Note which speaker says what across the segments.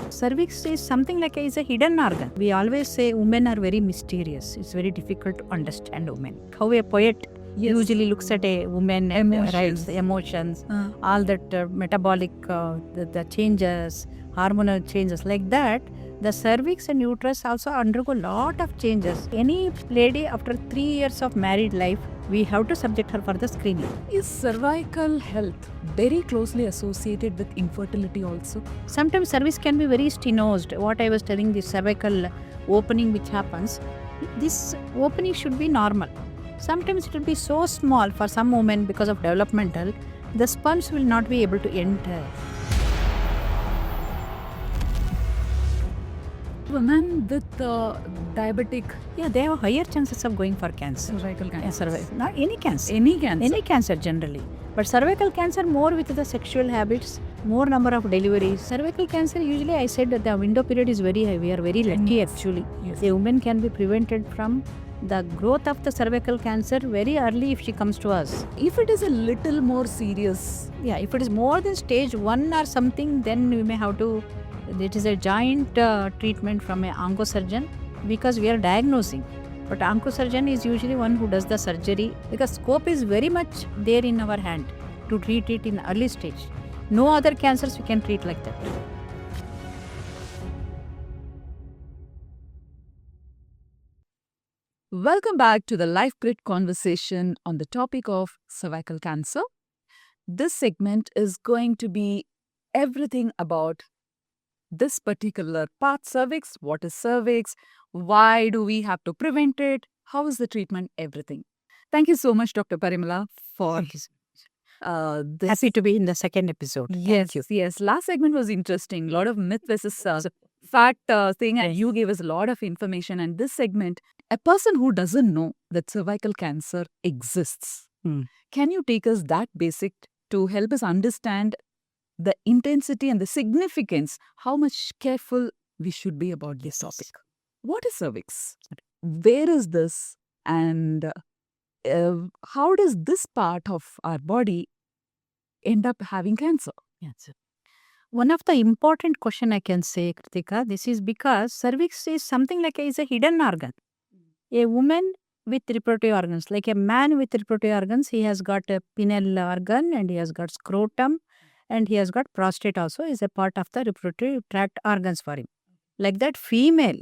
Speaker 1: Cervix is something like it's a hidden organ. We always say women are very mysterious. It's very difficult to understand women. How a poet usually looks at a woman, writes the emotions, all that metabolic, the changes, hormonal changes like that. The cervix and uterus also undergo a lot of changes. Any lady after 3 years of married life, we have to subject her for the screening.
Speaker 2: Is cervical health very closely associated with infertility also?
Speaker 1: Sometimes cervix can be very stenosed. What I was telling, the cervical opening which happens, this opening should be normal. Sometimes it will be so small for some women because of developmental, the sperms will not be able to enter.
Speaker 2: Women with diabetic
Speaker 1: They have higher chances of going for cancer.
Speaker 2: cervical cancer.
Speaker 1: Not any cancer.
Speaker 2: Any cancer.
Speaker 1: Any cancer generally. But cervical cancer more with the sexual habits, more number of deliveries. Cervical cancer, usually I said that the window period is very high. We are very lucky actually.
Speaker 2: Yes.
Speaker 1: A woman can be prevented from the growth of the cervical cancer very early if she comes to us.
Speaker 2: If it is a little more serious,
Speaker 1: If it is more than stage 1 or something, then we may have to, it is a joint treatment from an oncosurgeon because we are diagnosing. But oncosurgeon is usually one who does the surgery because scope is very much there in our hand to treat it in early stage. No other cancers we can treat like that.
Speaker 2: welcome back to the Life Grid conversation on the topic of cervical cancer. This segment is going to be everything about this particular part, cervix. What is cervix? Why do we have to prevent it? How is the treatment? Everything. Thank you so much, Dr. Parimala, for
Speaker 1: Thank you.
Speaker 2: this.
Speaker 1: Happy to be in the second episode.
Speaker 2: Yes, yes. Last segment was interesting. A lot of myth versus fact thing, and you gave us a lot of information. And this segment, a person who doesn't know that cervical cancer exists, can you take us that basic to help us understand the intensity and the significance, how much careful we should be about this topic? What is cervix? Where is this? And how does this part of our body end up having cancer?
Speaker 1: Yes. One of the important question I can say, Kritika, this is because cervix is something like it's a hidden organ. A woman with reproductive organs, like a man with reproductive organs, he has got a pineal organ and he has got scrotum and he has got prostate also is a part of the reproductive tract organs for him. Like that female,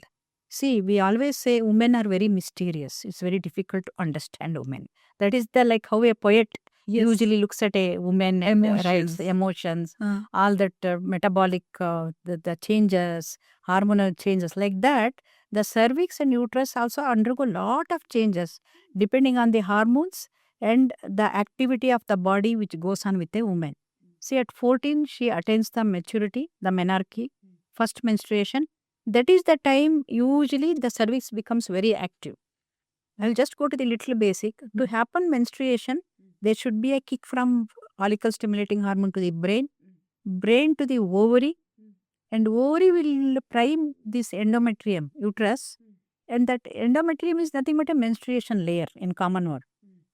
Speaker 1: see, we always say women are very mysterious. It's very difficult to understand women. That is the like how a poet usually looks at a woman, writes the emotions, all that metabolic, the changes, hormonal changes like that. The cervix and uterus also undergo a lot of changes depending on the hormones and the activity of the body which goes on with a woman. See, at 14, she attains the maturity, the menarche, first menstruation. That is the time usually the cervix becomes very active. I'll just go to the little basic. To happen menstruation, there should be a kick from follicle stimulating hormone to the brain, brain to the ovary, and ovary will prime this endometrium, uterus, and that endometrium is nothing but a menstruation layer in common word.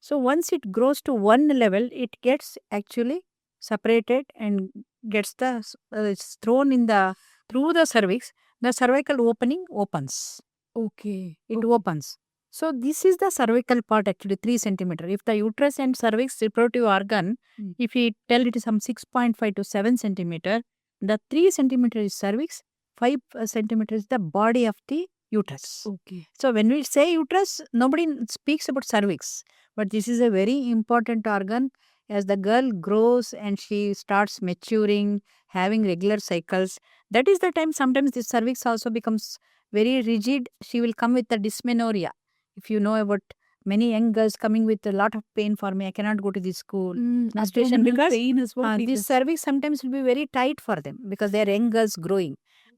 Speaker 1: So once it grows to one level, it gets actually separated and gets the it's thrown in the through the cervix. The cervical opening opens.
Speaker 2: Okay.
Speaker 1: It opens. So this is the cervical part actually 3 centimeter. If the uterus and cervix reproductive organ, if we tell it is some 6.5 to 7 centimeter, the 3 centimeter is cervix, 5 centimeter is the body of the uterus.
Speaker 2: Okay.
Speaker 1: So when we say uterus, nobody speaks about cervix. But this is a very important organ. As the girl grows and she starts maturing, having regular cycles, that is the time sometimes the cervix also becomes very rigid. She will come with the dysmenorrhea. If you know about many young girls coming with a lot of pain for me, I cannot go to the school. Menstruation because
Speaker 2: pain is what
Speaker 1: this cervix sometimes will be very tight for them because they are young girls growing.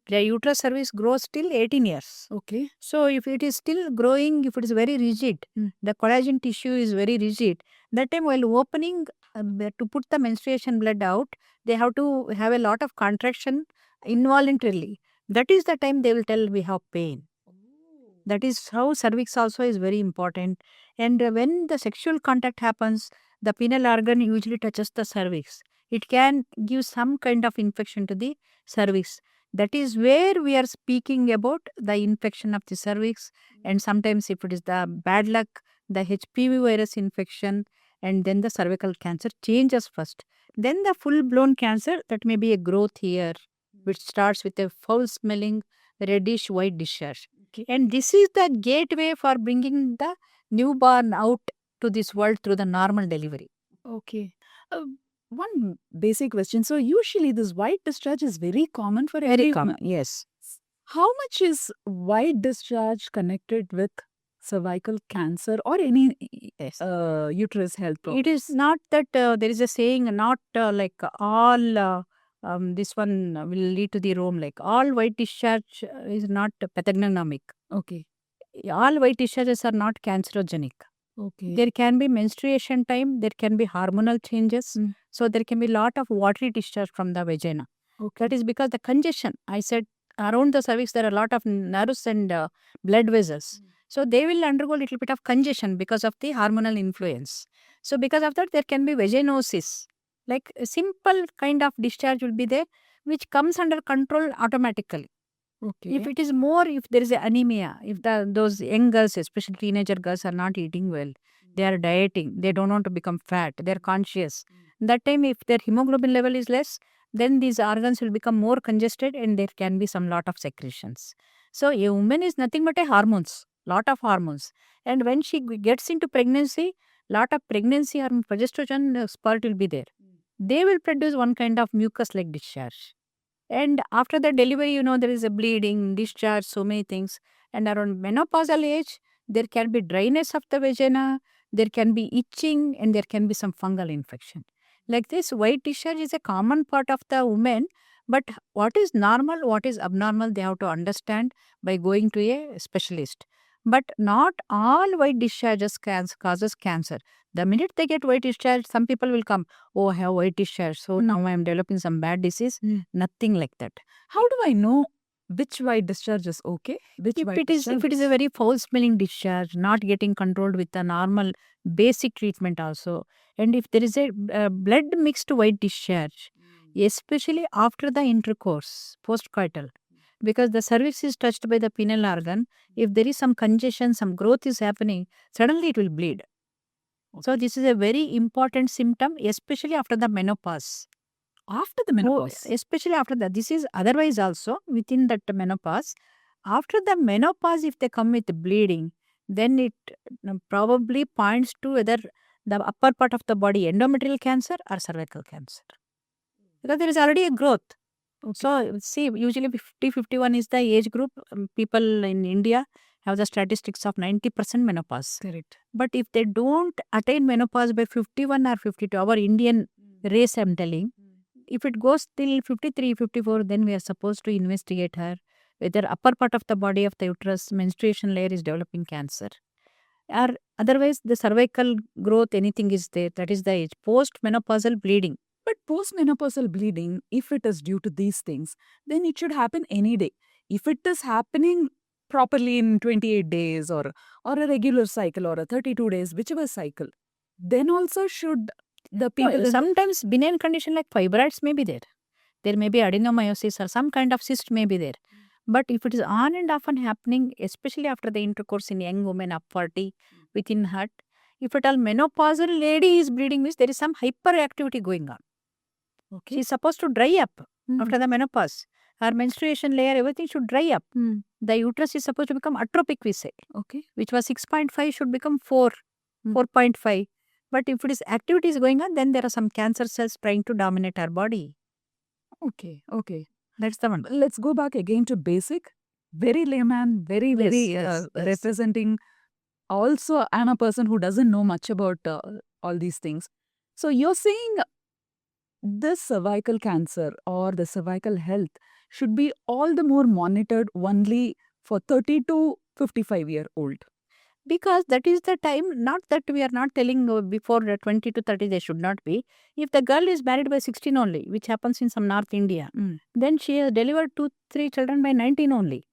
Speaker 1: Their uterus cervix grows till 18 years.
Speaker 2: Okay.
Speaker 1: So if it is still growing, if it is very rigid, the collagen tissue is very rigid, that time while opening to put the menstruation blood out, they have to have a lot of contraction involuntarily. That is the time they will tell we have pain. That is how cervix also is very important. And when the sexual contact happens, the penile organ usually touches the cervix. It can give some kind of infection to the cervix. That is where we are speaking about the infection of the cervix, and sometimes if it is the bad luck, the HPV virus infection, and then the cervical cancer changes first. Then the full-blown cancer, that may be a growth here, which starts with a foul-smelling reddish white discharge.
Speaker 2: Okay.
Speaker 1: And this is the gateway for bringing the newborn out to this world through the normal delivery.
Speaker 2: Okay. One basic question. So usually this white discharge is very common for every
Speaker 1: Very
Speaker 2: woman.
Speaker 1: common, yes.
Speaker 2: How much is white discharge connected with cervical cancer or any
Speaker 1: Yes.
Speaker 2: uterus health problem?
Speaker 1: It is not that there is a saying, not like all this one will lead to the Rome, like all white discharge is not pathognomonic.
Speaker 2: Okay.
Speaker 1: All white discharges are not cancerogenic.
Speaker 2: Okay.
Speaker 1: There can be menstruation time, there can be hormonal changes.
Speaker 2: Mm.
Speaker 1: So there can be lot of watery discharge from the vagina.
Speaker 2: Okay.
Speaker 1: That is because the congestion, I said, around the cervix there are a lot of nerves and blood vessels. So they will undergo a little bit of congestion because of the hormonal influence. So because of that, there can be vaginosis. Like a simple kind of discharge will be there, which comes under control automatically.
Speaker 2: Okay.
Speaker 1: If it is more, if there is a anemia, if those young girls, especially teenager girls, are not eating well, they are dieting, they don't want to become fat, they are conscious. That time, if their hemoglobin level is less, then these organs will become more congested and there can be some lot of secretions. So a woman is nothing but a hormones, lot of hormones. And when she gets into pregnancy, lot of pregnancy hormone, progesterone spurt will be there. They will produce one kind of mucus-like discharge. And after the delivery, there is a bleeding, discharge, so many things. And around menopausal age, there can be dryness of the vagina, there can be itching, and there can be some fungal infection. Like this, white discharge is a common part of the woman, but what is normal, what is abnormal, they have to understand by going to a specialist. But not all white discharges causes cancer. The minute they get white discharge, some people will come, oh, I have white discharge, so now I am developing some bad disease. Nothing like that.
Speaker 2: How do I know which white discharge is okay? Which
Speaker 1: If
Speaker 2: white
Speaker 1: it is
Speaker 2: discharge
Speaker 1: a very foul smelling discharge, not getting controlled with the normal basic treatment also, and if there is a blood mixed white discharge, especially after the intercourse, postcoital, because the cervix is touched by the penile organ, if there is some congestion, some growth is happening, suddenly it will bleed. So this is a very important symptom, especially after the menopause.
Speaker 2: after the menopause?
Speaker 1: Especially after that. This is otherwise also within that menopause. After the menopause, if they come with bleeding, then it probably points to whether the upper part of the body, endometrial cancer or cervical cancer. Because there is already a growth. So, see, usually 50-51 is the age group. People in India have the statistics of 90% menopause.
Speaker 2: Correct.
Speaker 1: But if they don't attain menopause by 51 or 52, our Indian race, I'm telling, if it goes till 53, 54, then we are supposed to investigate her whether upper part of the body of the uterus, menstruation layer is developing cancer. Or otherwise, the cervical growth, anything is there, that is the age. Post-menopausal bleeding.
Speaker 2: But postmenopausal bleeding, if it is due to these things, then it should happen any day. If it is happening properly in 28 days or a regular cycle or a 32 days, whichever cycle, then also should the people...
Speaker 1: Sometimes benign condition like fibroids may be there. There may be adenomyosis or some kind of cyst may be there. But if it is on and often happening, especially after the intercourse in young women up 40, within her, if at all menopausal lady is bleeding, means there is some hyperactivity going on. She is supposed to dry up after the menopause. Her menstruation layer, everything should dry up. The uterus is supposed to become atropic, we say. Which was 6.5 should become 4, 4.5. But if it is activity is going on, then there are some cancer cells trying to dominate our body.
Speaker 2: Okay.
Speaker 1: That's the one.
Speaker 2: Let's go back again to basic. Very layman, very
Speaker 1: Yes.
Speaker 2: representing. Also, I'm a person who doesn't know much about all these things. So you're saying this cervical cancer or the cervical health should be all the more monitored only for 30 to 55-year-old.
Speaker 1: Because that is the time, not that we are not telling before 20 to 30 they should not be. If the girl is married by 16 only, which happens in some North India, then she has delivered 2-3 children by 19 only.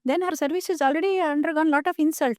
Speaker 1: Then her cervix is already undergone lot of insult.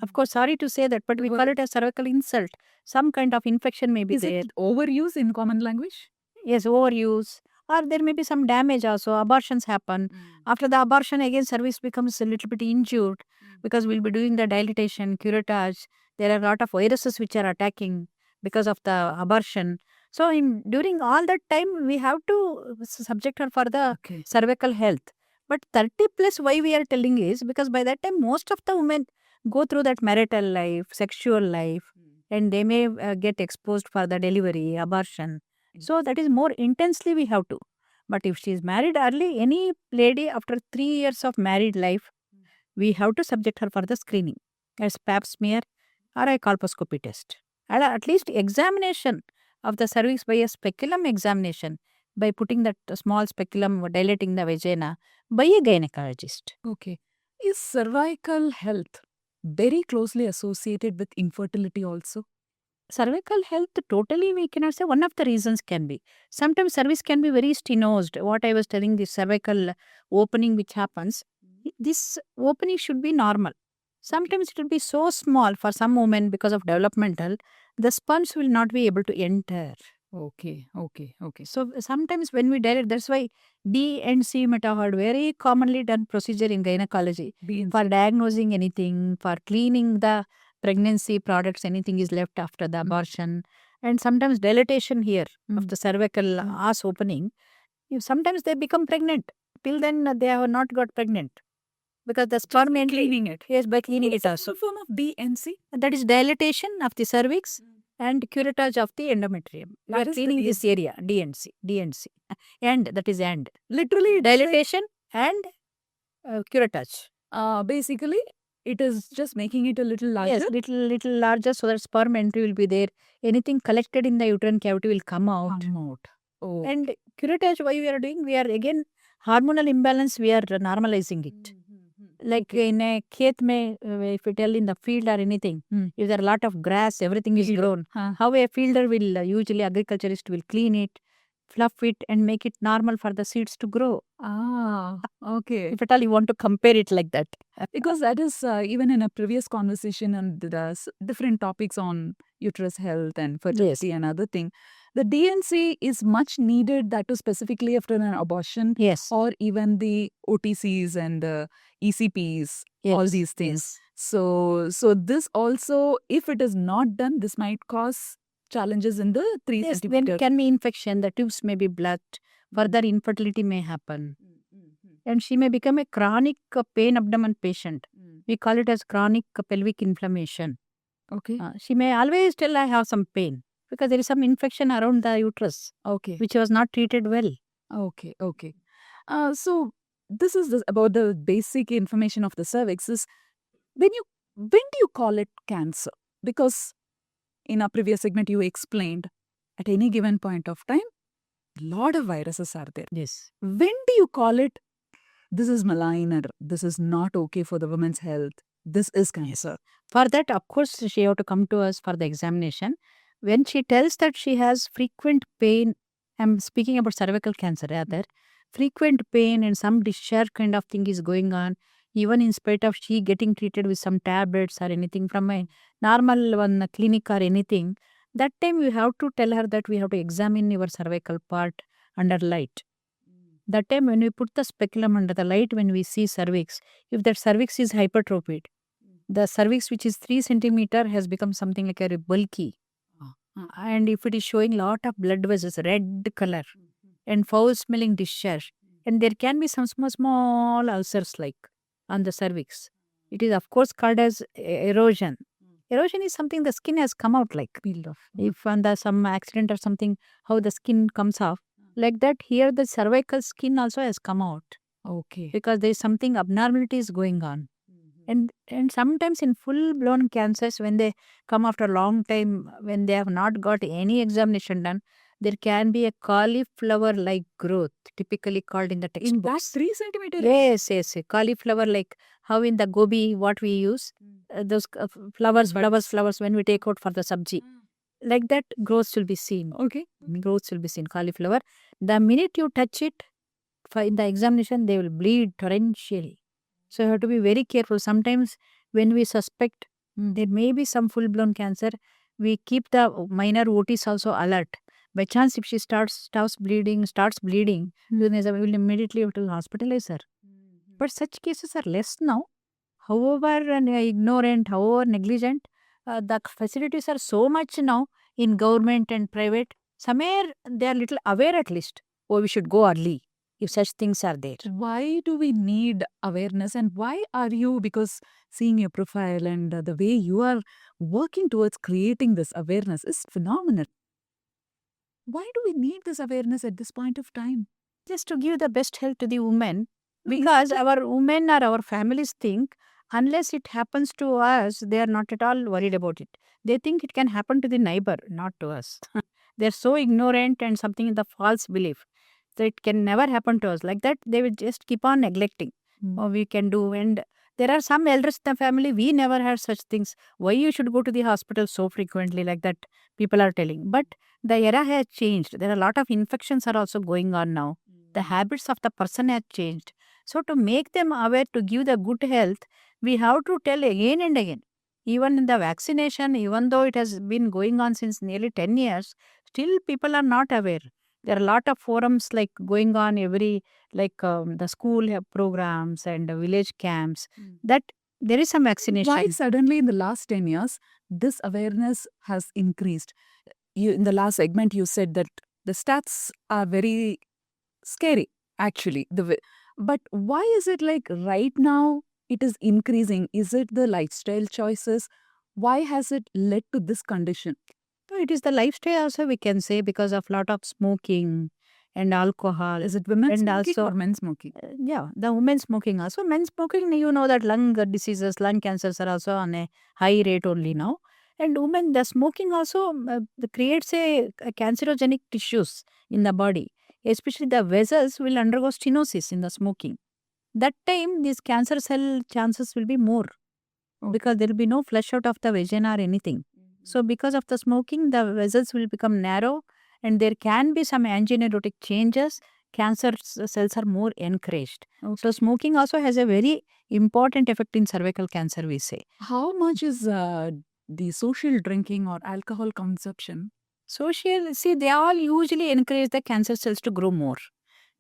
Speaker 1: Of course, sorry to say that, but we call it a cervical insult. Some kind of infection may be
Speaker 2: Is
Speaker 1: there.
Speaker 2: it overuse in common language?
Speaker 1: Yes, overuse. or there may be some damage also. Abortions happen. After the abortion, again, cervix becomes a little bit injured because we'll be doing the dilatation, curettage. There are a lot of viruses which are attacking because of the abortion. So, during all that time, we have to subject her for the
Speaker 2: Okay.
Speaker 1: cervical health. But 30 plus, why we are telling is because by that time, most of the women go through that marital life, sexual life, and they may get exposed for the delivery, abortion. So that is more intensely we have to. But if she is married early, any lady after 3 years of married life, we have to subject her for the screening as pap smear or a colposcopy test. And at least examination of the cervix by a speculum examination by putting that small speculum dilating the vagina by a gynecologist.
Speaker 2: Okay. Is cervical health very closely associated with infertility also?
Speaker 1: Cervical health totally we cannot say. One of the reasons can be sometimes cervix can be very stenosed. What I was telling, the cervical opening which happens, this opening should be normal. Sometimes it will be so small for some women because of developmental, the sponge will not be able to enter.
Speaker 2: Okay.
Speaker 1: So sometimes when we dilate, that's why D and C metaheard very commonly done procedure in gynecology for diagnosing anything, for cleaning the pregnancy products, anything is left after the abortion, and sometimes dilatation here of the cervical ass opening. Sometimes they become pregnant. Till then they have not got pregnant because the sperm entry.
Speaker 2: Cleaning it.
Speaker 1: Yes, by cleaning it also.
Speaker 2: Some form of DNC?
Speaker 1: That is dilatation of the cervix and curettage of the endometrium. We
Speaker 2: That
Speaker 1: are
Speaker 2: is the
Speaker 1: cleaning this area, DNC. And that is and.
Speaker 2: Literally,
Speaker 1: Dilatation and curettage.
Speaker 2: basically, it is just making it a little larger.
Speaker 1: Yes, little larger so that sperm entry will be there. Anything collected in the uterine cavity will come out.
Speaker 2: Oh.
Speaker 1: And curettage, why we are doing? We are again hormonal imbalance. We are normalizing it. Like in a khet mein, if we tell in the field or anything, if there are a lot of grass, everything is grown. How a fielder will usually agriculturist will clean it, fluff it, and make it normal for the seeds to grow.
Speaker 2: Okay.
Speaker 1: If at all you want to compare it like that.
Speaker 2: Because that is even in a previous conversation and the different topics on uterus health and fertility and other thing. The DNC is much needed, that too specifically after an abortion
Speaker 1: Yes.
Speaker 2: or even the OTCs and ECPs, all these things. So this also, if it is not done, this might cause challenges in the 3
Speaker 1: Yes,
Speaker 2: centimeter.
Speaker 1: when can be infection, the tubes may be blocked, further infertility may happen. And she may become a chronic pain abdomen patient. We call it as chronic pelvic inflammation.
Speaker 2: Okay.
Speaker 1: She may always tell I have some pain because there is some infection around the uterus,
Speaker 2: Okay.
Speaker 1: which was not treated well.
Speaker 2: Okay. So this is about the basic information of the cervix. Is when do you call it cancer? Because in our previous segment you explained at any given point of time, a lot of viruses are there.
Speaker 1: Yes.
Speaker 2: When do you call it this is malign or this is not okay for the woman's health? This is cancer.
Speaker 1: For that, of course, she have to come to us for the examination. When she tells that she has frequent pain, I'm speaking about cervical cancer rather, frequent pain and some discharge kind of thing is going on, even in spite of she getting treated with some tablets or anything from a normal one clinic or anything, that time you have to tell her that we have to examine your cervical part under light. That time when we put the speculum under the light, when we see cervix, if that cervix is hypertrophied, the cervix which is 3 centimeter has become something like a bulky. And if it is showing lot of blood vessels, red color and foul smelling discharge, and there can be some small ulcers like on the cervix. It is of course called as erosion. Erosion is something the skin has come out like.
Speaker 2: Peeled off.
Speaker 1: If under some accident or something, how the skin comes off. Like that, here the cervical skin also has come out
Speaker 2: Okay.
Speaker 1: because there is something abnormalities going on. And sometimes in full blown cancers, when they come after a long time, when they have not got any examination done, there can be a cauliflower like growth, typically called in the
Speaker 2: In that
Speaker 1: textbooks.
Speaker 2: 3 centimeter.
Speaker 1: Yes, a cauliflower like how in the gobi what we use, those flowers when we take out for the sabji. Like that, growths will be seen.
Speaker 2: Okay.
Speaker 1: Growths will be seen, cauliflower. The minute you touch it, in the examination, they will bleed torrentially. So you have to be very careful. Sometimes when we suspect there may be some full-blown cancer, we keep the minor OTs also alert. By chance, if she starts bleeding, then we will immediately have to hospitalize her. But such cases are less now. However ignorant, however negligent, the facilities are so much now in government and private. Somewhere they are little aware at least. Oh, we should go early if such things are there.
Speaker 2: Why do we need awareness, and why are you, because seeing your profile and the way you are working towards creating this awareness is phenomenal. Why do we need this awareness at this point of time?
Speaker 1: Just to give the best health to the women, because our women or our families think unless it happens to us, they are not at all worried about it. They think it can happen to the neighbor, not to us. They're so ignorant and something in the false belief that it can never happen to us. Like that, they will just keep on neglecting. Oh, we can do. And there are some elders in the family, we never had such things. Why you should go to the hospital so frequently, like that people are telling. But the era has changed. There are a lot of infections are also going on now. The habits of the person have changed. So to make them aware, to give the good health, we have to tell again and again. Even in the vaccination, even though it has been going on since nearly 10 years, still people are not aware. There are a lot of forums like going on every, like the school programs and village camps, that there is some vaccination.
Speaker 2: Why suddenly in the last 10 years, this awareness has increased? In the last segment, you said that the stats are very scary, actually. But why is it like right now it is increasing? Is it the lifestyle choices? Why has it led to this condition?
Speaker 1: No, it is the lifestyle also, we can say, because of lot of smoking and alcohol.
Speaker 2: Is it women
Speaker 1: and
Speaker 2: smoking
Speaker 1: also
Speaker 2: or men smoking?
Speaker 1: yeah, the women smoking also. Men smoking, you know that lung diseases, lung cancers are also on a high rate only now. And women, the smoking also creates a cancerogenic tissues in the body. Especially the vessels will undergo stenosis in the smoking. That time, these cancer cell chances will be more. Because there will be no flush out of the vagina or anything. So because of the smoking, the vessels will become narrow and there can be some angioneurotic changes. Cancer cells are more encouraged. So smoking also has a very important effect in cervical cancer, we say.
Speaker 2: How much is the social drinking or alcohol consumption?
Speaker 1: Social, see, they all usually encourage the cancer cells to grow more.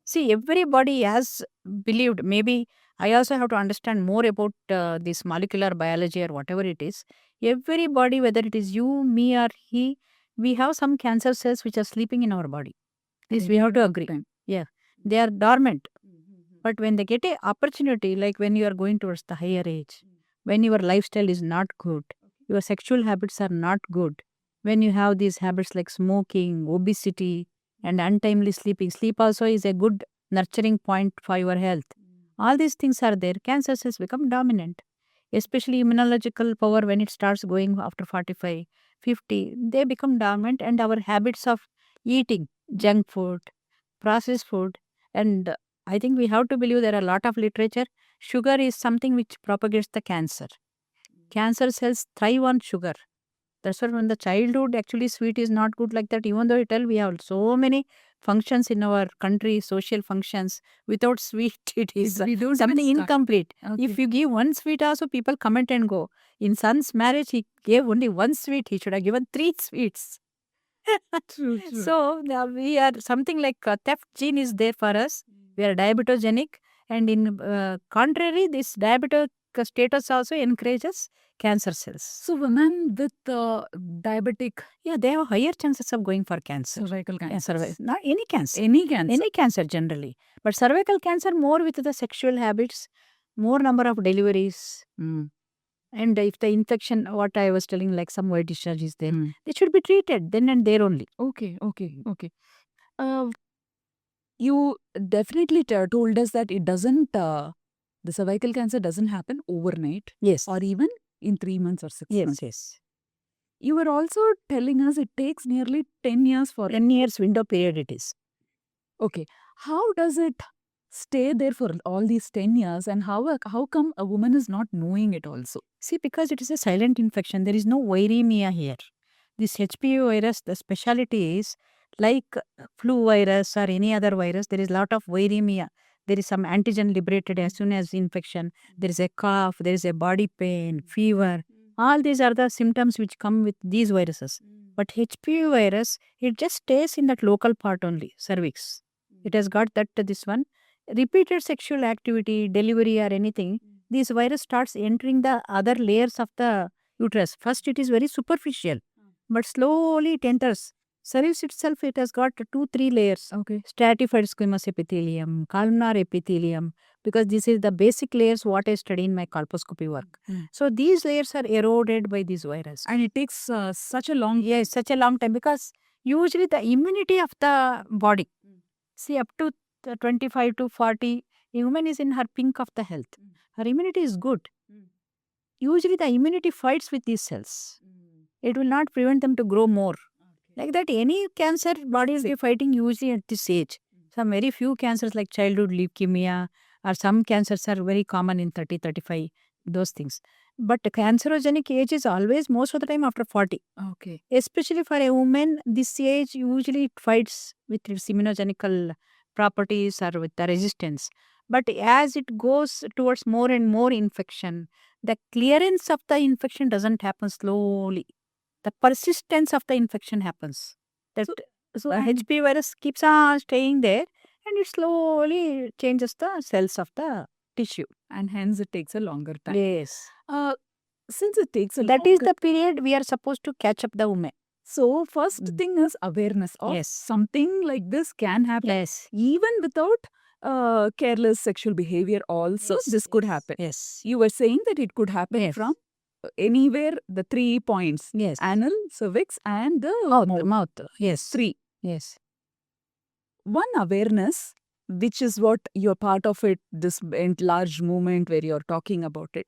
Speaker 1: See, everybody has believed, maybe I also have to understand more about this molecular biology or whatever it is. Everybody, whether it is you, me, or he, we have some cancer cells which are sleeping in our body. This we have to agree. Yeah, they are dormant. But when they get an opportunity, like when you are going towards the higher age, when your lifestyle is not good, your sexual habits are not good, when you have these habits like smoking, obesity, and untimely sleeping, sleep also is a good nurturing point for your health. All these things are there. Cancer cells become dominant, especially immunological power when it starts going after 45, 50, they become dominant, and our habits of eating junk food, processed food, and I think we have to believe there are a lot of literature. Sugar is something which propagates the cancer. Cancer cells thrive on sugar. That's why when the childhood, actually sweet is not good, like that. Even though you tell we have so many functions in our country, social functions, without sweet it is
Speaker 2: We don't
Speaker 1: something
Speaker 2: even start.
Speaker 1: incomplete.
Speaker 2: Okay.
Speaker 1: If you give one sweet also, people comment and go. In son's marriage, he gave only one sweet. He should have given 3 sweets.
Speaker 2: True.
Speaker 1: So we are something like theft gene is there for us. We are diabetogenic, and in contrary, this diabetic status also encourages cancer cells.
Speaker 2: So women with diabetic,
Speaker 1: Yeah, they have higher chances of going for cancer.
Speaker 2: cervical
Speaker 1: Yeah,
Speaker 2: cancer.
Speaker 1: not any cancer.
Speaker 2: Any cancer.
Speaker 1: Any cancer generally. But cervical cancer more with the sexual habits, more number of deliveries. And if the infection, what I was telling, like some white discharge is there, they should be treated then and there only.
Speaker 2: Okay. You definitely told us that it doesn't, the cervical cancer doesn't happen overnight
Speaker 1: Yes.
Speaker 2: or even in 3 months or 6 months.
Speaker 1: Yes.
Speaker 2: You were also telling us it takes nearly 10 years for
Speaker 1: 10 years window period it is.
Speaker 2: Okay. How does it stay there for all these 10 years, and how come a woman is not knowing it also?
Speaker 1: See, because it is a silent infection, there is no viremia here. This HPV virus, the speciality is like flu virus or any other virus, there is lot of viremia. There is some antigen liberated as soon as infection. There is a cough, there is a body pain, fever. All these are the symptoms which come with these viruses. But HPV virus, it just stays in that local part only, cervix. It has got that this one. Repeated sexual activity, delivery or anything, this virus starts entering the other layers of the uterus. First, it is very superficial, but slowly it enters. Cervix itself, it has got 2-3 layers.
Speaker 2: Okay.
Speaker 1: Stratified squamous epithelium, columnar epithelium, because this is the basic layers what I study in my colposcopy work. So these layers are eroded by this virus.
Speaker 2: And it takes such a long
Speaker 1: Yes, such a long time because usually the immunity of the body, see up to 25 to 40, a woman is in her pink of the health. Her immunity is good. Usually the immunity fights with these cells. It will not prevent them to grow more. Like that, any cancer body will be fighting usually at this age. Some very few cancers like childhood leukemia or some cancers are very common in 30, 35, those things. But the cancerogenic age is always most of the time after 40.
Speaker 2: Okay.
Speaker 1: Especially for a woman, this age usually it fights with its immunogenical properties or with the resistance. But as it goes towards more and more infection, the clearance of the infection doesn't happen slowly. The persistence of the infection happens. That
Speaker 2: So
Speaker 1: the HPV virus keeps on staying there and it slowly changes the cells of the tissue.
Speaker 2: and hence it takes a longer time.
Speaker 1: Yes.
Speaker 2: Since it takes a
Speaker 1: That is
Speaker 2: longer
Speaker 1: the period we are supposed to catch up the woman.
Speaker 2: So first thing is awareness of
Speaker 1: Yes.
Speaker 2: something like this can happen
Speaker 1: Yes.
Speaker 2: even without careless sexual behavior also
Speaker 1: Yes,
Speaker 2: this could
Speaker 1: yes,
Speaker 2: happen.
Speaker 1: Yes.
Speaker 2: You were saying that it could happen
Speaker 1: Yes.
Speaker 2: from anywhere the 3 points
Speaker 1: Yes.
Speaker 2: anal, cervix and the
Speaker 1: Mouth. Yes.
Speaker 2: 3.
Speaker 1: Yes.
Speaker 2: One awareness which is what you're part of it, this large movement where you're talking about it.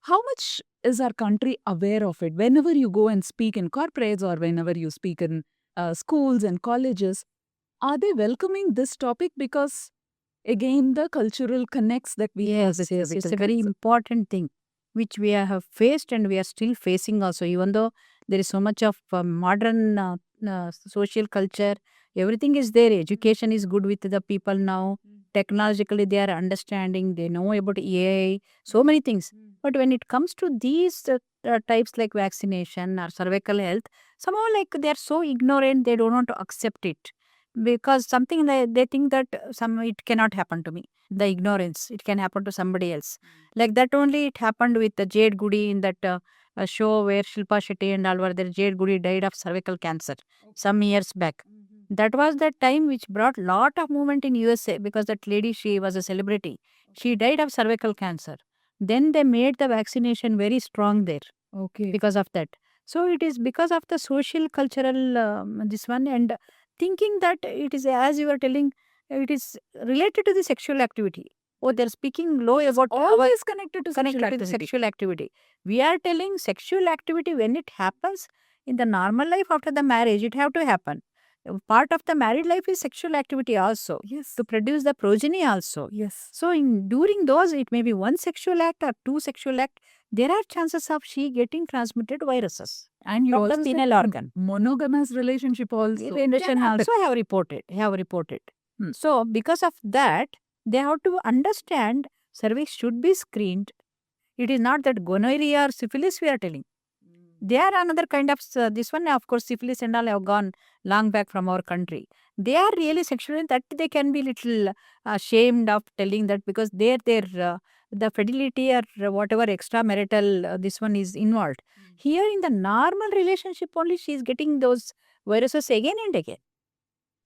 Speaker 2: How much is our country aware of it? Whenever you go and speak in corporates or whenever you speak in schools and colleges, are they welcoming this topic? Because again, the cultural connects that we have
Speaker 1: Yes,
Speaker 2: with
Speaker 1: yes, it's
Speaker 2: cervical
Speaker 1: a very
Speaker 2: cancer.
Speaker 1: important thing which we have faced and we are still facing also. Even though there is so much of modern social culture, everything is there. Education is good with the people now. Technologically, they are understanding. They know about AI, so many things. But when it comes to these types like vaccination or cervical health, somehow like they are so ignorant, they don't want to accept it because something they think that it cannot happen to me. The ignorance, it can happen to somebody else. Like that only it happened with the Jade Goody in that show where Shilpa Shetty and all were there. Jade Goody died of cervical cancer some years back. That was that time which brought lot of movement in USA because that lady, she was a celebrity. She died of cervical cancer. Then they made the vaccination very strong there
Speaker 2: Okay.
Speaker 1: because of that. So it is because of the social cultural this one and thinking that it is as you were telling, it is related to the sexual activity. Oh, they're speaking low about
Speaker 2: Always connected to
Speaker 1: connected
Speaker 2: sexual
Speaker 1: to the
Speaker 2: activity.
Speaker 1: sexual activity. We are telling sexual activity when it happens in the normal life after the marriage, it have to happen. Part of the married life is sexual activity also
Speaker 2: Yes.
Speaker 1: to produce the progeny also.
Speaker 2: Yes.
Speaker 1: So during those, it may be one sexual act or two sexual act. There are chances of she getting transmitted viruses
Speaker 2: And you
Speaker 1: from the
Speaker 2: also said
Speaker 1: penile organ.
Speaker 2: monogamous relationship also.
Speaker 1: Relation
Speaker 2: can happen.
Speaker 1: also have reported.
Speaker 2: Hmm.
Speaker 1: So because of that, they have to understand cervix should be screened. It is not that gonorrhea or syphilis we are telling. They are another kind of this one. Of course, syphilis and all have gone long back from our country. They are really sexual that they can be little ashamed of telling that because their the fidelity or whatever extramarital this one is involved. Here in the normal relationship only, she is getting those viruses again and again.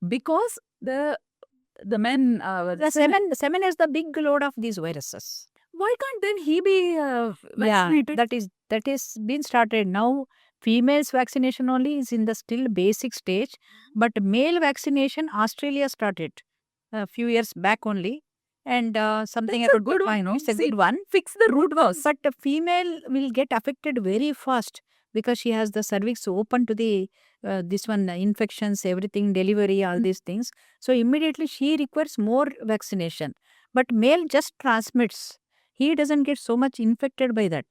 Speaker 2: Because the men
Speaker 1: The semen has the big load of these viruses.
Speaker 2: why can't then he be vaccinated?
Speaker 1: That is been started now. Females vaccination only is in the still basic stage, but male vaccination Australia started a few years back only, and something
Speaker 2: That's a
Speaker 1: about
Speaker 2: good one, no?
Speaker 1: It's a
Speaker 2: See,
Speaker 1: good one.
Speaker 2: Fix the root cause.
Speaker 1: But the female will get affected very fast because she has the cervix open to the this one infections, everything, delivery, all these things. So immediately she requires more vaccination. But male just transmits. He doesn't get so much infected by that.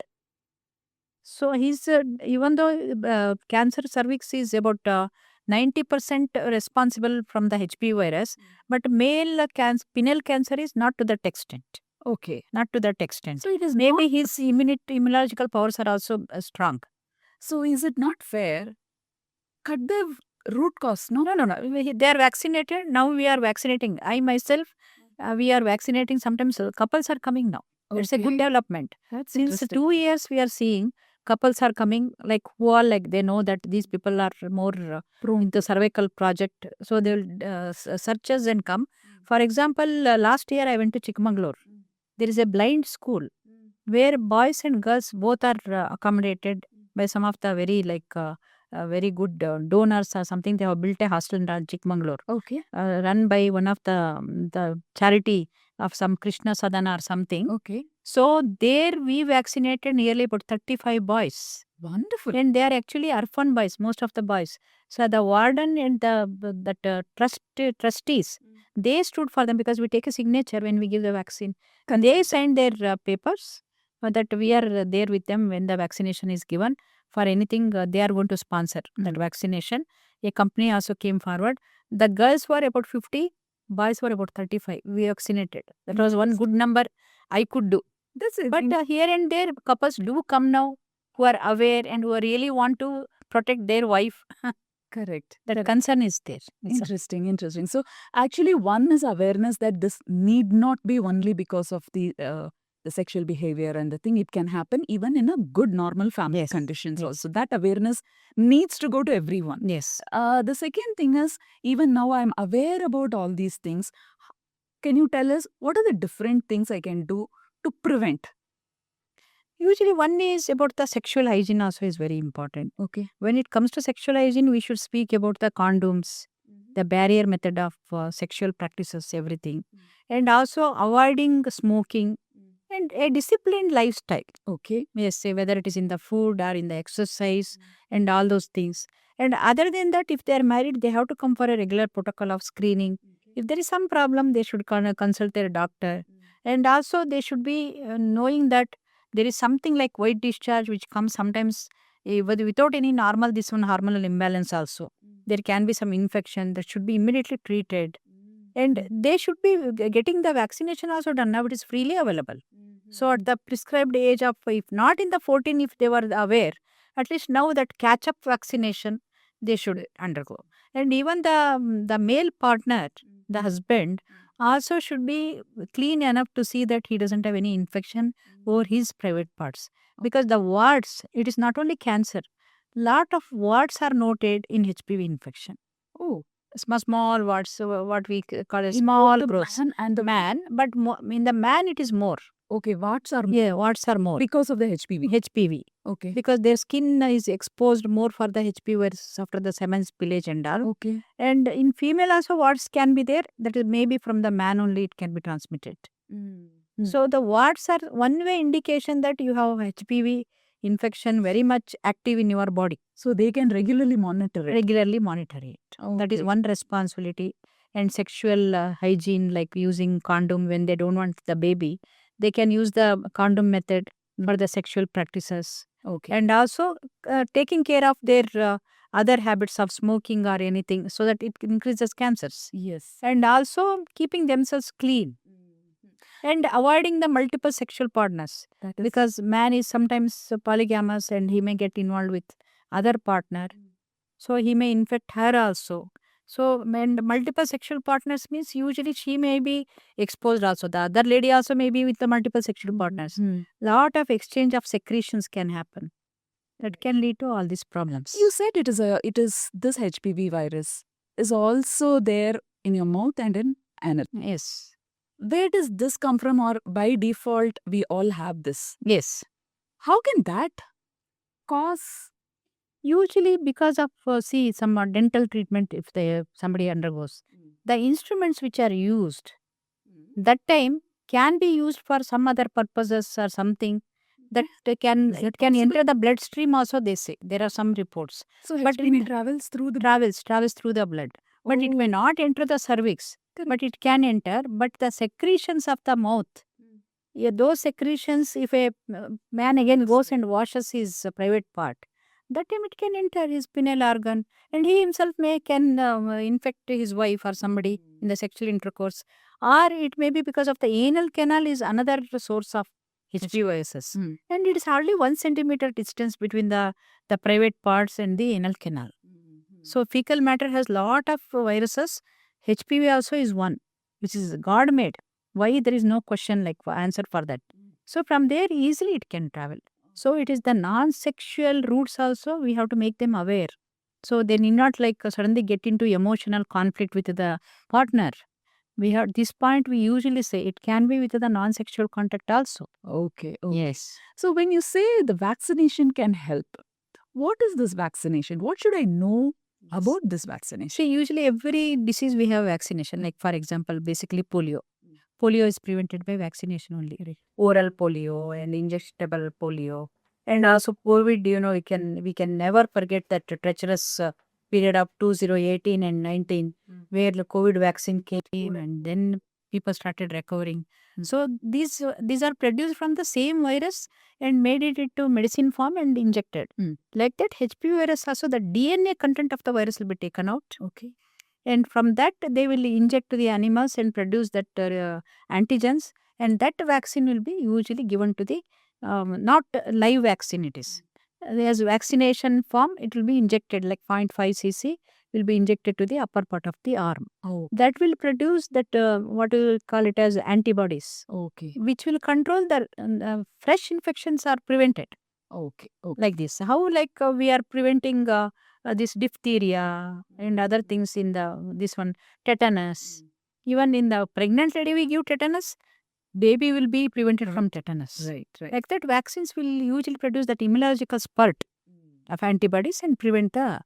Speaker 1: So he's even though cancer cervix is about 90% responsible from the HPV virus, but male penile cancer is not to that extent.
Speaker 2: Okay.
Speaker 1: Not to that extent.
Speaker 2: So it is
Speaker 1: Maybe
Speaker 2: not,
Speaker 1: his immunological powers are also strong.
Speaker 2: so is it not fair cut the root cause, no?
Speaker 1: No. They are vaccinated. Now we are vaccinating. I myself, we are vaccinating. Sometimes couples are coming now. It's a good
Speaker 2: Okay.
Speaker 1: development.
Speaker 2: That's
Speaker 1: Since
Speaker 2: interesting.
Speaker 1: 2 years, we are seeing couples are coming, like who are like they know that these people are more
Speaker 2: Prone.
Speaker 1: into cervical project, so they will search us and come. For example, last year I went to Chikmagalur. There is a blind school where boys and girls both are accommodated by some of the very good donors or something. They have built a hostel in Chikmagalur,
Speaker 2: Okay.
Speaker 1: run by one of the charity of some Krishna Sadhana or something.
Speaker 2: Okay.
Speaker 1: So there we vaccinated nearly about 35 boys.
Speaker 2: Wonderful.
Speaker 1: And they are actually orphan boys, most of the boys. So the warden and trustees, they stood for them because we take a signature when we give the vaccine. They signed their papers that we are there with them when the vaccination is given. For anything, they are going to sponsor that vaccination. A company also came forward. The girls were about 50, boys were about 35. We vaccinated. That was one good number I could do.
Speaker 2: That's it.
Speaker 1: But here and there, couples do come now who are aware and who really want to protect their wife.
Speaker 2: Correct.
Speaker 1: That concern is there.
Speaker 2: Interesting. So actually, one is awareness that this need not be only because of the sexual behavior and the thing. It can happen even in a good normal family
Speaker 1: Yes.
Speaker 2: conditions
Speaker 1: Yes.
Speaker 2: also. That awareness needs to go to everyone.
Speaker 1: Yes.
Speaker 2: The second thing is, even now I'm aware about all these things. Can you tell us what are the different things I can do to prevent?
Speaker 1: Usually, one is about the sexual hygiene, also is very important.
Speaker 2: Okay.
Speaker 1: When it comes to sexual hygiene, we should speak about the condoms, the barrier method of sexual practices, everything, and also avoiding smoking and a disciplined lifestyle.
Speaker 2: Okay.
Speaker 1: Yes, say whether it is in the food or in the exercise and all those things. And other than that, if they are married, they have to come for a regular protocol of screening. If there is some problem, they should consult their doctor. And also, they should be knowing that there is something like white discharge which comes sometimes without any normal this one hormonal imbalance also. There can be some infection that should be immediately treated. And they should be getting the vaccination also done. Now it is freely available. So at the prescribed age of, if not in the 14, if they were aware, at least now that catch-up vaccination they should undergo. And even the male partner, the husband, also should be clean enough to see that he doesn't have any infection over his private parts. Because the warts, it is not only cancer. Lot of warts are noted in HPV infection.
Speaker 2: Oh,
Speaker 1: Small warts, so what we call a
Speaker 2: in
Speaker 1: small
Speaker 2: both the
Speaker 1: growths.
Speaker 2: man and the
Speaker 1: Man, but in the man it is more.
Speaker 2: Okay, warts are
Speaker 1: Yeah, warts are more.
Speaker 2: because of the HPV.
Speaker 1: HPV.
Speaker 2: Okay.
Speaker 1: Because their skin is exposed more for the HPV versus after the semen spillage and all.
Speaker 2: Okay.
Speaker 1: And in female also warts can be there. That is maybe from the man only it can be transmitted. So the warts are one way indication that you have HPV infection very much active in your body.
Speaker 2: So they can regularly monitor it.
Speaker 1: Regularly monitor it. That is
Speaker 2: Okay.
Speaker 1: one responsibility. And sexual hygiene, like using condom when they don't want the baby, they can use the condom method for the sexual practices.
Speaker 2: Okay.
Speaker 1: And also taking care of their other habits of smoking or anything, so that it increases cancers.
Speaker 2: Yes.
Speaker 1: And also keeping themselves clean and avoiding the multiple sexual partners,
Speaker 2: That is
Speaker 1: because man is sometimes polygamous and he may get involved with other partner, so he may infect her also. So and multiple sexual partners means usually she may be exposed also. The other lady also may be with the multiple sexual partners. Lot of exchange of secretions can happen. That can lead to all these problems.
Speaker 2: You said it is this HPV virus is also there in your mouth and in anal.
Speaker 1: Yes.
Speaker 2: Where does this come from, or by default we all have this?
Speaker 1: Yes.
Speaker 2: How can that cause?
Speaker 1: Usually because of some dental treatment, if somebody undergoes, the instruments which are used that time can be used for some other purposes or something that can
Speaker 2: Is it
Speaker 1: enter the bloodstream also, they say. There are some reports.
Speaker 2: So
Speaker 1: But
Speaker 2: HPV
Speaker 1: it
Speaker 2: travels through the
Speaker 1: travels through the blood. But it may not enter the cervix. But it can enter. But the secretions of the mouth, those secretions, if a man again goes and washes his private part, that time it can enter his pineal organ, and he himself can infect his wife or somebody in the sexual intercourse. Or it may be because of the anal canal is another source of HPV viruses. And it is hardly 1 centimeter distance between the private parts and the anal canal. So fecal matter has lot of viruses. HPV also is one, which is God made. Why there is no question like answer for that. So from there easily it can travel. So it is the non-sexual routes also we have to make them aware. So they need not like suddenly get into emotional conflict with the partner. We have this point we usually say it can be with the non-sexual contact also.
Speaker 2: Okay.
Speaker 1: Yes.
Speaker 2: So when you say the vaccination can help, what is this vaccination? What should I know about this vaccination?
Speaker 1: See, usually every disease we have vaccination. Like for example, basically polio. Polio is prevented by vaccination only. Oral polio and injectable polio, and also COVID. We can never forget that treacherous period of 2018 and 19, where the COVID vaccine came, and then people started recovering. So these are produced from the same virus and made it into medicine form and injected. Like that HPV virus also, the DNA content of the virus will be taken out.
Speaker 2: Okay.
Speaker 1: And from that they will inject to the animals and produce that antigens, and that vaccine will be usually given to the not live vaccine it is. As vaccination form it will be injected like 0.5 cc will be injected to the upper part of the arm. That will produce that what we will call it as antibodies,
Speaker 2: Okay.
Speaker 1: which will control the fresh infections are prevented.
Speaker 2: Okay.
Speaker 1: Like this, how like we are preventing this diphtheria and other things in the this one, tetanus. Even in the pregnant lady we give tetanus, baby will be prevented from tetanus.
Speaker 2: Right.
Speaker 1: Like that, vaccines will usually produce that immunological spurt of antibodies and prevent the.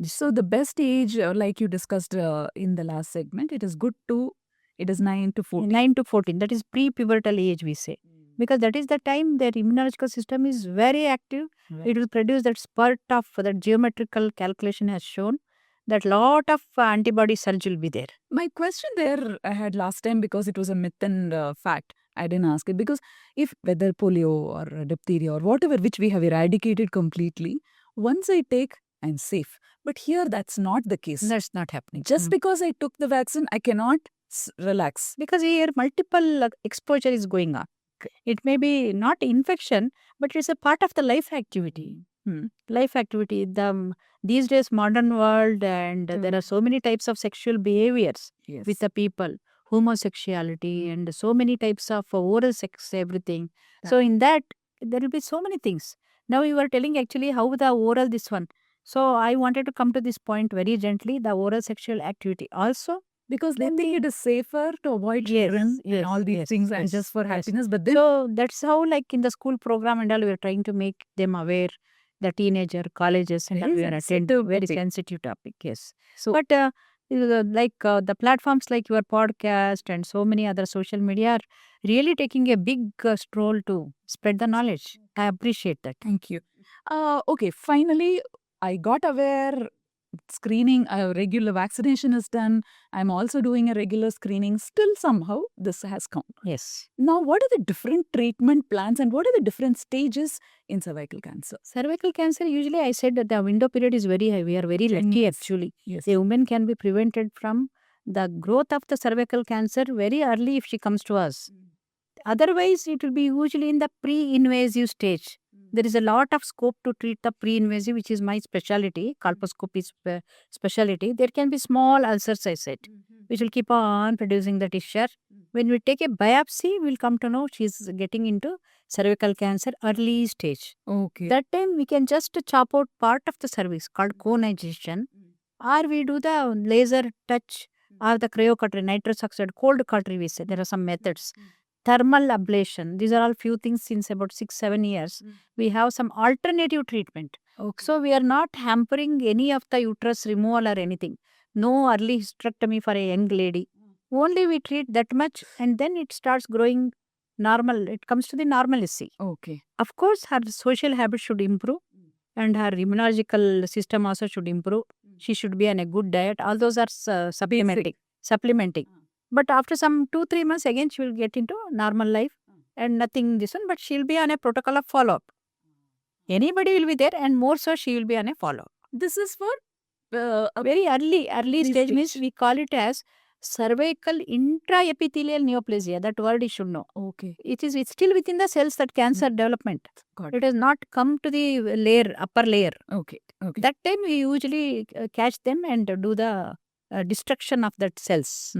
Speaker 2: So the best age, like you discussed in the last segment, it is 9 to 14.
Speaker 1: 9 to 14, that is pre-pubertal age we say, because that is the time their immunological system is very active. It will produce that spurt of that geometrical calculation has shown that lot of antibody surge will be there.
Speaker 2: My question there I had last time, because it was a myth and fact, I didn't ask it, because if whether polio or diphtheria or whatever which we have eradicated completely, once I take, I'm safe. But here that's not the case.
Speaker 1: That's not happening.
Speaker 2: Just because I took the vaccine, I cannot relax.
Speaker 1: Because here multiple exposure is going on. It may be not infection, but it's a part of the life activity. Life activity. These days modern world, and there are so many types of sexual behaviors with the people, homosexuality and so many types of oral sex, everything. So in that there will be so many things. Now you are telling actually how the oral this one. So I wanted to come to this point very gently. The oral sexual activity also,
Speaker 2: because they think it is safer to avoid children and all these things and just for happiness. But then,
Speaker 1: so that's how like in the school program and all we are trying to make them aware, the teenager, colleges and all we are attending very sensitive topic. Yes.
Speaker 2: So,
Speaker 1: but the platforms like your podcast and so many other social media are really taking a big stroll to spread the knowledge. I appreciate that.
Speaker 2: Thank you. Okay, finally, I got aware screening, regular vaccination is done. I'm also doing a regular screening. Still somehow this has come.
Speaker 1: Yes.
Speaker 2: Now, what are the different treatment plans and what are the different stages in cervical cancer?
Speaker 1: Cervical cancer, usually I said that the window period is very high. We are very lucky actually.
Speaker 2: Yes.
Speaker 1: A woman can be prevented from the growth of the cervical cancer very early if she comes to us. Otherwise, it will be usually in the pre-invasive stage. There is a lot of scope to treat the pre-invasive, which is my specialty. Colposcopy specialty. There can be small ulcers, I said, which will keep on producing the tissue. When we take a biopsy, we'll come to know she's getting into cervical cancer early stage.
Speaker 2: Okay.
Speaker 1: That time we can just chop out part of the cervix called conization, or we do the laser touch or the cryocuttery, nitrous oxide, cold cuttery we say. There are some methods. Thermal ablation. These are all few things since about 6-7 years. We have some alternative treatment.
Speaker 2: Okay.
Speaker 1: So we are not hampering any of the uterus removal or anything. No early hysterectomy for a young lady. Only we treat that much and then it starts growing normal. It comes to the normalcy.
Speaker 2: Okay.
Speaker 1: Of course, her social habits should improve and her immunological system also should improve. She should be on a good diet. All those are supplementing. But after some 2-3 months, again, she will get into normal life and nothing this one, but she'll be on a protocol of follow-up. Anybody will be there and more so she will be on a follow-up.
Speaker 2: This is for
Speaker 1: A very early stage means we call it as cervical intraepithelial neoplasia. That word you should know.
Speaker 2: Okay.
Speaker 1: It's still within the cells that cancer development.
Speaker 2: Got
Speaker 1: It has not come to the layer, upper layer.
Speaker 2: Okay. Okay.
Speaker 1: That time we usually catch them and do the destruction of that cells.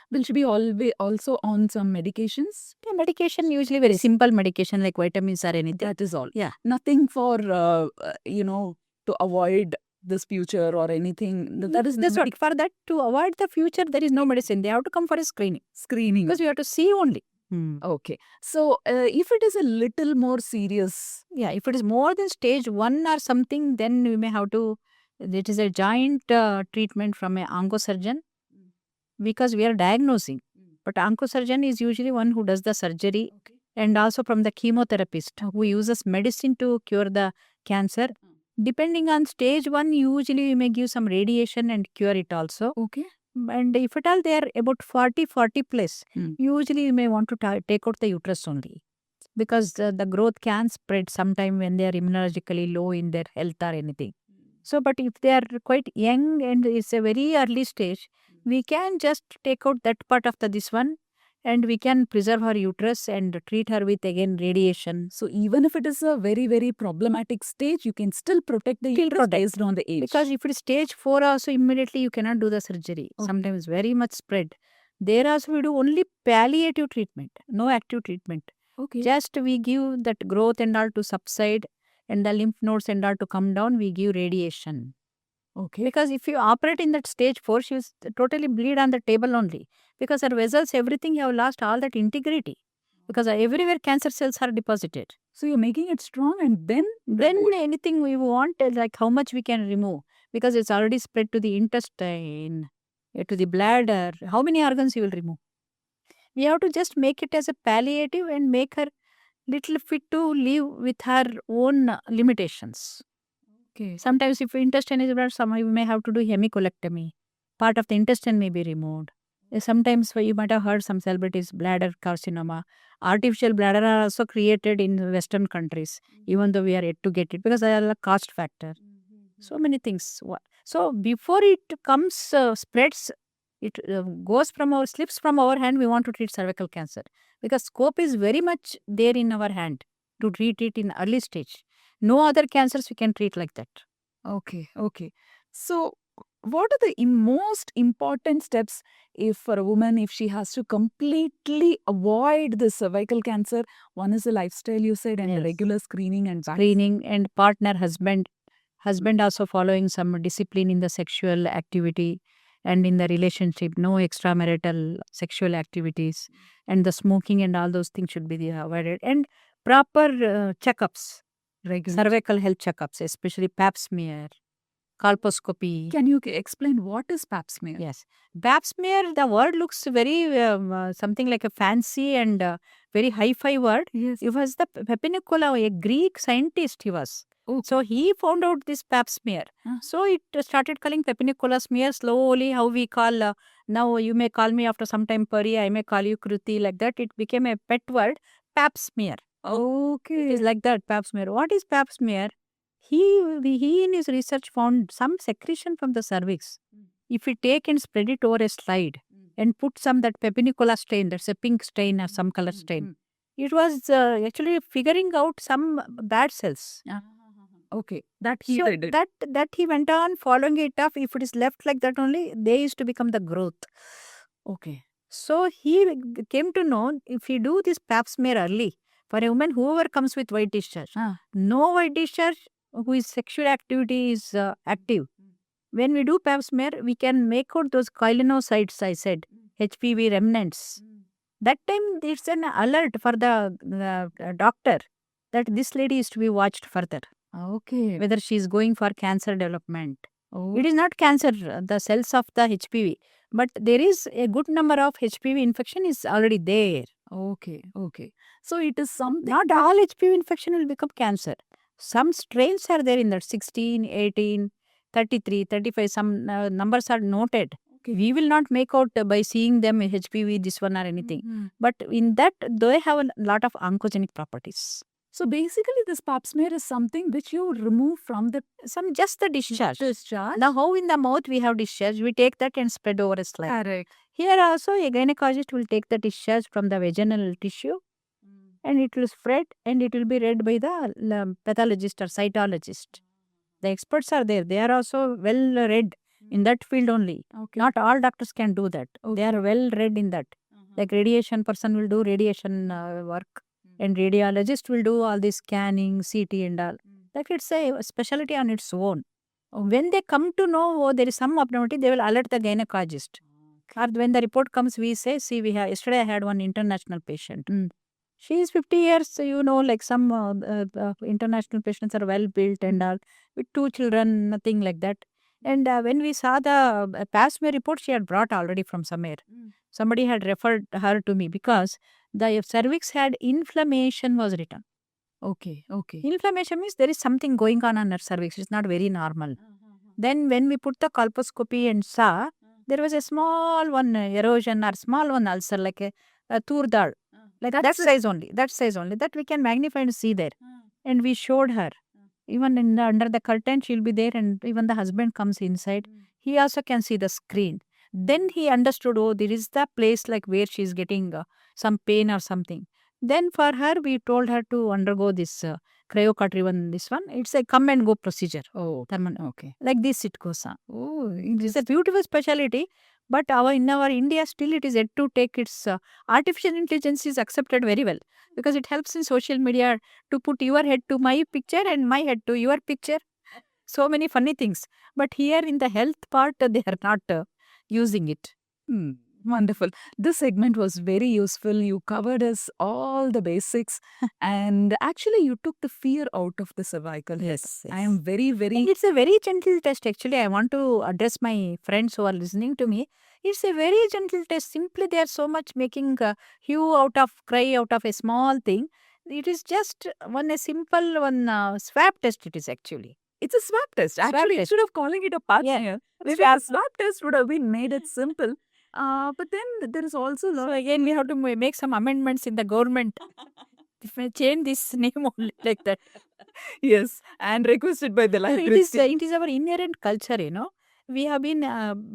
Speaker 2: Will she be always also on some medications?
Speaker 1: Yeah, medication usually very simple medication like vitamins or anything.
Speaker 2: That is all.
Speaker 1: Yeah.
Speaker 2: Nothing for to avoid this future or anything.
Speaker 1: That's what. For that, to avoid the future, there is no medicine. They have to come for a screening
Speaker 2: screening.
Speaker 1: because we have to see only.
Speaker 2: Okay. So if it is a little more serious,
Speaker 1: Yeah, if it is more than stage 1 or something, then we may have to. It is a joint treatment from an oncosurgeon because we are diagnosing. But oncosurgeon is usually one who does the surgery, and also from the chemotherapist who uses medicine to cure the cancer. Depending on stage 1, usually you may give some radiation and cure it also.
Speaker 2: Okay.
Speaker 1: And if at all they are about 40 plus, usually you may want to take out the uterus only. Because the growth can spread sometime when they are immunologically low in their health or anything. So, but if they are quite young and it's a very early stage, we can just take out that part of this one, and we can preserve her uterus and treat her with again radiation.
Speaker 2: So even if it is a very, very problematic stage, you can still protect the uterus based on the age.
Speaker 1: Because if it is stage 4 also, immediately you cannot do the surgery. Sometimes very much spread. There also we do only palliative treatment, no active treatment.
Speaker 2: Okay.
Speaker 1: Just we give that growth and all to subside and the lymph nodes and all to come down, we give radiation.
Speaker 2: Okay.
Speaker 1: Because if you operate in that stage 4, she will totally bleed on the table only. Because her vessels, everything have lost all that integrity. Because everywhere cancer cells are deposited.
Speaker 2: So you're making it strong, and then
Speaker 1: anything we want, like how much we can remove. Because it's already spread to the intestine, to the bladder. How many organs you will remove? We have to just make it as a palliative and make her little fit to live with her own limitations.
Speaker 2: Okay.
Speaker 1: Sometimes if intestine is bad, we may have to do hemicolectomy. Part of the intestine may be removed. Sometimes you might have heard some celebrities bladder carcinoma. Artificial bladder are also created in Western countries, even though we are yet to get it because they are a cost factor. So many things. So before it comes, spreads, it slips from our hand, we want to treat cervical cancer. Because scope is very much there in our hand to treat it in early stage. No other cancers we can treat like that.
Speaker 2: Okay. So what are the most important steps for a woman if she has to completely avoid the cervical cancer? One is the lifestyle you said, and regular screening and
Speaker 1: partner, husband also following some discipline in the sexual activity and in the relationship, no extramarital sexual activities, and the smoking and all those things should be avoided, and proper checkups, cervical health checkups, especially pap smear, colposcopy.
Speaker 2: Can you explain what is pap smear?
Speaker 1: Yes, pap smear, the word looks very something like a fancy and very hi-fi word.
Speaker 2: Yes.
Speaker 1: It was the Papanicolaou, a Greek scientist he was. So he found out this pap smear. So it started calling Papanicolaou smear. Slowly, how we call, now you may call me after some time Pari, I may call you Kruti, like that. It became a pet word, pap smear.
Speaker 2: Okay.
Speaker 1: It is like that, pap smear. What is pap smear? He in his research found some secretion from the cervix. If we take and spread it over a slide and put some that Papanicolaou stain, that's a pink stain or some color stain, it was actually figuring out some bad cells.
Speaker 2: Okay, that he did.
Speaker 1: That he went on following it up. If it is left like that only, they used to become the growth.
Speaker 2: Okay.
Speaker 1: So he came to know if you do this pap smear early, for a woman, whoever comes with white discharge, no white discharge, whose sexual activity is active. When we do pap smear, we can make out those chylinocytes, I said, HPV remnants. That time, it's an alert for the doctor that this lady is to be watched further.
Speaker 2: Okay.
Speaker 1: Whether she is going for cancer development. It is not cancer, the cells of the HPV, but there is a good number of HPV infection is already there.
Speaker 2: Okay. So it is something.
Speaker 1: Not all HPV infection will become cancer. Some strains are there in that 16, 18, 33, 35, some numbers are noted. Okay. We will not make out by seeing them HPV, this one or anything. But in that, they have a lot of oncogenic properties.
Speaker 2: So basically, this pap smear is something which you remove from the
Speaker 1: Just the discharge.
Speaker 2: discharge.
Speaker 1: Now, how in the mouth we have discharge, we take that and spread over a slide.
Speaker 2: Correct.
Speaker 1: Here also, a gynecologist will take the discharge from the vaginal tissue and it will spread and it will be read by the pathologist or cytologist. The experts are there. They are also well read in that field only.
Speaker 2: Okay.
Speaker 1: Not all doctors can do that. They
Speaker 2: Okay.
Speaker 1: are well read in that. Like radiation person will do radiation work and radiologist will do all this scanning, CT and all. Like it's a specialty on its own. When they come to know, oh, there is some abnormality, they will alert the gynecologist. Or when the report comes, we say, see, yesterday I had one international patient. She is 50 years, like some international patients are well built and all, with 2 children, nothing like that. And when we saw the pap smear report, she had brought already from somewhere. Somebody had referred her to me because the cervix had inflammation was written.
Speaker 2: Okay. Okay.
Speaker 1: Inflammation means there is something going on her cervix. It's not very normal. Then when we put the colposcopy and saw, there was a small one erosion or small one ulcer like a tur dal. Like that size only. That size only. That we can magnify and see there. And we showed her. Even under the curtain, she'll be there, and even the husband comes inside. He also can see the screen. Then he understood, oh, there is the place like where she's getting some pain or something. Then for her, we told her to undergo this cryocartry this one. It's a come and go procedure.
Speaker 2: Oh. Okay.
Speaker 1: Like this it goes on.
Speaker 2: Oh,
Speaker 1: It's a beautiful specialty, but in our India still it is yet to take its artificial intelligence is accepted very well because it helps in social media to put your head to my picture and my head to your picture. So many funny things. But here in the health part, they are not using it.
Speaker 2: Wonderful. This segment was very useful. You covered us all the basics, and actually, you took the fear out of the cervical.
Speaker 1: Yes,
Speaker 2: I am very,
Speaker 1: And
Speaker 2: very.
Speaker 1: it's a very gentle test. Actually, I want to address my friends who are listening to me. It's a very gentle test. Simply, they are so much making hue out of cry out of a small thing. It is just a simple swab test. It is actually.
Speaker 2: It's a swab test. Actually,
Speaker 1: test.
Speaker 2: instead of calling it a pap
Speaker 1: Yeah.
Speaker 2: smear, maybe a swab test would have been made it simple. But then there is also a lot.
Speaker 1: So again, we have to make some amendments in the government. If we change this name only like that.
Speaker 2: Yes, and requested by the life.
Speaker 1: It is our inherent culture, We have been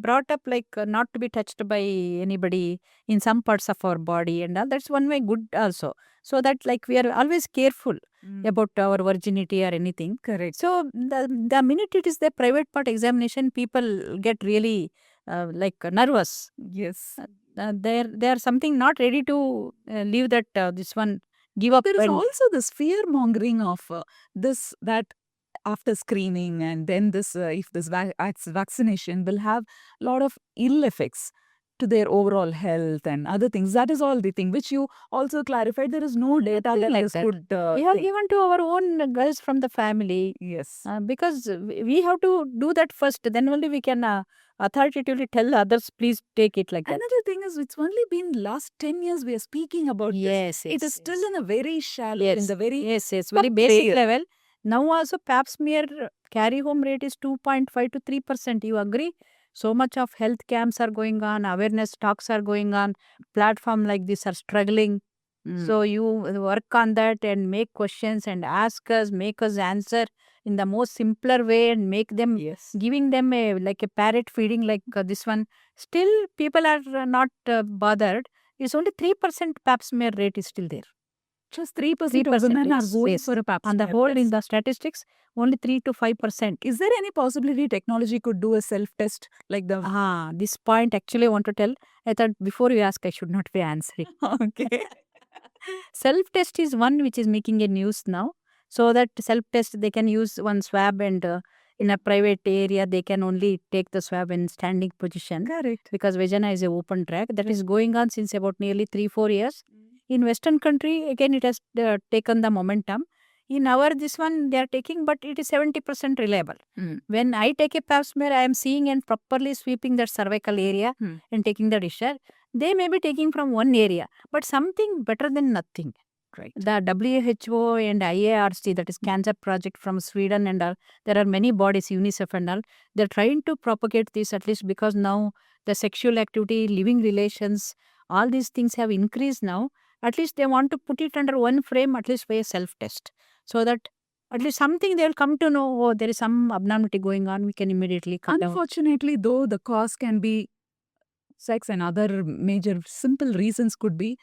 Speaker 1: brought up like not to be touched by anybody in some parts of our body and all. That's one way good also. So that like we are always careful about our virginity or anything.
Speaker 2: Correct.
Speaker 1: So the minute it is the private part examination, people get really like nervous.
Speaker 2: Yes.
Speaker 1: They are something not ready to leave that this one give up.
Speaker 2: There is
Speaker 1: and-
Speaker 2: also this fear mongering of this that after screening and then this if this vaccination will have a lot of ill effects to their overall health and other things. That is all the thing which you also clarified. There is no data
Speaker 1: Nothing
Speaker 2: that
Speaker 1: like
Speaker 2: this
Speaker 1: that.
Speaker 2: could.
Speaker 1: we have
Speaker 2: thing.
Speaker 1: given to our own girls from the family
Speaker 2: Yes.
Speaker 1: because we have to do that first. Then only we can authoritatively tell others, please take it like that.
Speaker 2: Another thing is, it's only been last 10 years we are speaking about this.
Speaker 1: Yes,
Speaker 2: It is still in a very shallow,
Speaker 1: Yes.
Speaker 2: in the very
Speaker 1: Yes, very
Speaker 2: top
Speaker 1: basic
Speaker 2: layer.
Speaker 1: level. Now also pap smear carry home rate is 2.5 to 3%. You agree? So much of health camps are going on, awareness talks are going on, platform like this are struggling. So you work on that and make questions and ask us, make us answer in the most simpler way and make them
Speaker 2: Yes.
Speaker 1: giving them like a parrot feeding like this one. Still people are not bothered. It's only 3% pap smear rate is still there.
Speaker 2: Just 3% of
Speaker 1: 3%,
Speaker 2: women are
Speaker 1: yes,
Speaker 2: going
Speaker 1: yes.
Speaker 2: for a pap
Speaker 1: On the
Speaker 2: smear
Speaker 1: whole,
Speaker 2: test.
Speaker 1: in the statistics, only 3 to 5%.
Speaker 2: Is there any possibility technology could do a self-test like the...
Speaker 1: This point actually I want to tell. I thought before you ask, I should not be answering.
Speaker 2: Okay.
Speaker 1: Self-test is one which is making a news now. So that self-test, they can use one swab and in a private area, they can only take the swab in standing position.
Speaker 2: Correct.
Speaker 1: Because vagina is a open track. That is going on since about nearly 3-4 years. In Western country, again, it has taken the momentum. In our this one, they are taking, but it is 70% reliable. When I take a pap smear, I am seeing and properly sweeping that cervical area and taking the discharge. They may be taking from one area, but something better than nothing.
Speaker 2: Right.
Speaker 1: The WHO and IARC, that is Cancer Project from Sweden and all, there are many bodies, UNICEF and all, they're trying to propagate this at least because now the sexual activity, living relations, all these things have increased now. at least they want to put it under one frame, at least for a self-test. So that at least something they'll come to know, oh, there is some abnormality going on, we can immediately cut down.
Speaker 2: Unfortunately, though, the cause can be sex and other major simple reasons could be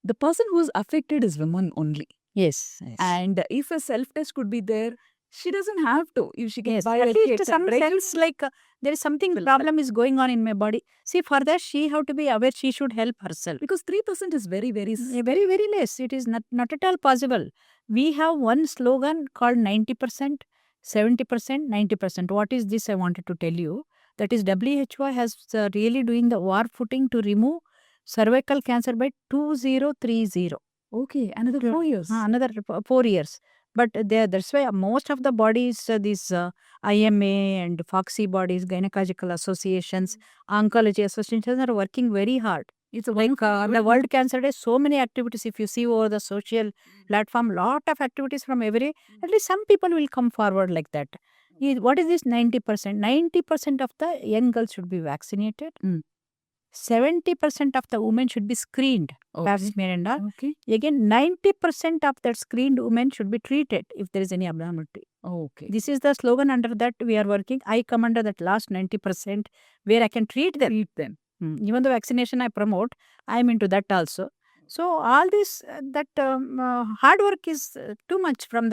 Speaker 2: the person who's affected is woman only.
Speaker 1: Yes.
Speaker 2: And if a self-test could be there, she doesn't have to. If she can
Speaker 1: Yes,
Speaker 2: buy
Speaker 1: at
Speaker 2: a
Speaker 1: least
Speaker 2: kit
Speaker 1: some
Speaker 2: and break
Speaker 1: sense like there is something
Speaker 2: Will
Speaker 1: problem is going on in my body. See, for that she have to be aware. She should help herself.
Speaker 2: because 3% is very, very
Speaker 1: Very, very less. It is not at all possible. We have one slogan called 90%, 70%, 90%. What is this? I wanted to tell you. That is WHO has really doing the war footing to remove cervical cancer by 2030.
Speaker 2: Okay, another 4 years.
Speaker 1: Another 4 years. But that's why most of the bodies, these IMA and FOXY bodies, gynecological associations, oncology associations are working very hard.
Speaker 2: It's a
Speaker 1: Like the World Cancer Day, so many activities. If you see over the social platform, lot of activities from every, at least some people will come forward like that. What is this 90%? 90% of the young girls should be vaccinated. 70% of the women should be screened. Pap smear and all.
Speaker 2: Okay.
Speaker 1: Again, 90% of that screened women should be treated if there is any abnormality.
Speaker 2: Okay.
Speaker 1: This is the slogan under that we are working. I come under that last 90% where I can treat them. Even the vaccination I promote, I am into that also. So all this, hard work is too much from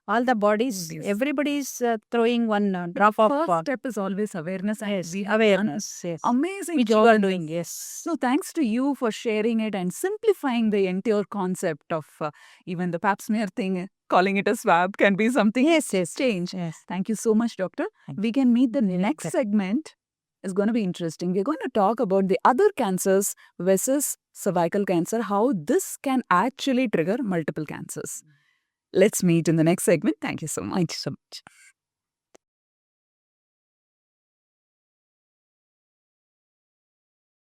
Speaker 1: all the bodies.
Speaker 2: Yes.
Speaker 1: Everybody is throwing one drop of
Speaker 2: First step is always awareness. And
Speaker 1: yes,
Speaker 2: we have
Speaker 1: awareness. Yes.
Speaker 2: amazing
Speaker 1: Which
Speaker 2: job
Speaker 1: you are
Speaker 2: in
Speaker 1: doing.
Speaker 2: this.
Speaker 1: Yes.
Speaker 2: So thanks to you for sharing it and simplifying the entire concept of even the pap smear thing. Calling it a swab can be something change.
Speaker 1: Yes.
Speaker 2: Thank you so much, doctor.
Speaker 1: Thank
Speaker 2: We can meet the next segment. Is going to be interesting. We're going to talk about the other cancers versus cervical cancer, how this can actually trigger multiple cancers. Let's meet in the next segment. Thank you so much.
Speaker 1: Thank you so much.